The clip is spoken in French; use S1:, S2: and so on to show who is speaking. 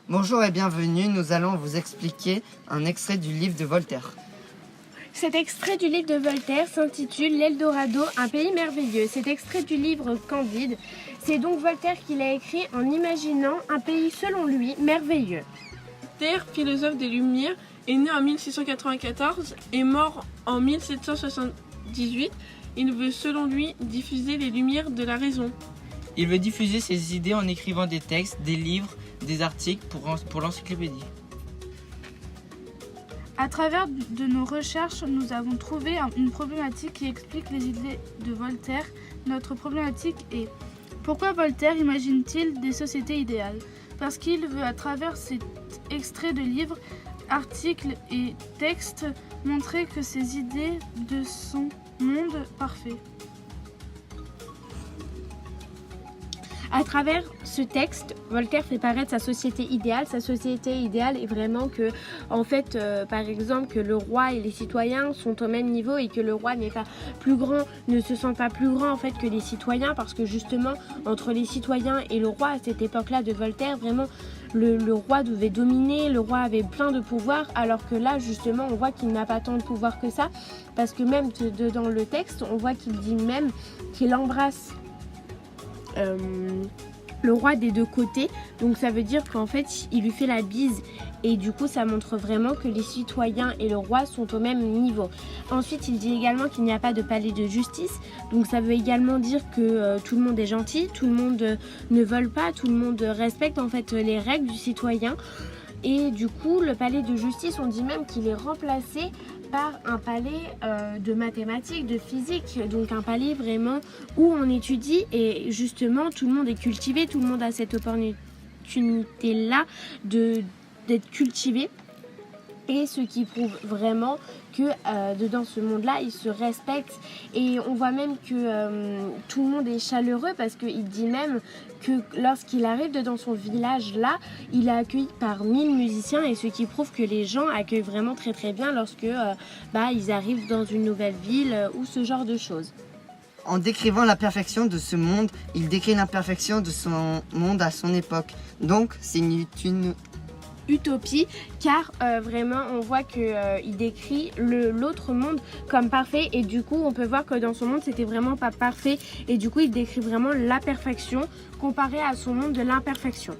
S1: Bonjour et bienvenue, nous allons vous expliquer un extrait du livre de Voltaire.
S2: Cet extrait du livre de Voltaire s'intitule L'Eldorado, un pays merveilleux. Cet extrait du livre Candide, c'est donc Voltaire qui l'a écrit en imaginant un pays selon lui merveilleux.
S3: Voltaire, philosophe des Lumières, est né en 1694 et mort en 1778. Il veut selon lui diffuser les lumières de la raison.
S4: Il veut diffuser ses idées en écrivant des textes, des livres, des articles pour l'encyclopédie.
S5: À travers de nos recherches, nous avons trouvé une problématique qui explique les idées de Voltaire. Notre problématique est: pourquoi Voltaire imagine-t-il des sociétés idéales? Parce qu'il veut, à travers cet extrait de livres, articles et textes, montrer que ses idées de son monde parfait.
S2: À travers ce texte, Voltaire fait paraître sa société idéale. Sa société idéale est vraiment que, en fait, par exemple, que le roi et les citoyens sont au même niveau et que le roi n'est pas plus grand, ne se sent pas plus grand en fait que les citoyens, parce que justement, entre les citoyens et le roi, à cette époque-là de Voltaire, vraiment, le roi devait dominer, le roi avait plein de pouvoir, alors que là, justement, on voit qu'il n'a pas tant de pouvoir que ça, parce que même dans le texte, on voit qu'il dit même qu'il embrasse le roi des deux côtés, donc ça veut dire qu'en fait il lui fait la bise, et du coup ça montre vraiment que les citoyens et le roi sont au même niveau. Ensuite il dit également qu'il n'y a pas de palais de justice, donc ça veut également dire que tout le monde est gentil, tout le monde ne vole pas, tout le monde respecte en fait les règles du citoyen. Et du coup, le palais de justice, on dit même qu'il est remplacé par un palais de mathématiques, de physique. Donc un palais vraiment où on étudie et justement tout le monde est cultivé, tout le monde a cette opportunité-là d'être cultivé. Et ce qui prouve vraiment que dans ce monde-là, ils se respectent. Et on voit même que tout le monde est chaleureux, parce qu'il dit même que lorsqu'il arrive dans son village-là, il est accueilli par 1000 musiciens, et ce qui prouve que les gens accueillent vraiment très très bien lorsque ils arrivent dans une nouvelle ville ou ce genre de choses.
S1: En décrivant la perfection de ce monde, il décrit l'imperfection de son monde à son époque. Donc, c'est une
S2: utopie, car vraiment on voit qu'il décrit l'autre monde comme parfait, et du coup on peut voir que dans son monde c'était vraiment pas parfait, et du coup il décrit vraiment la perfection comparée à son monde de l'imperfection.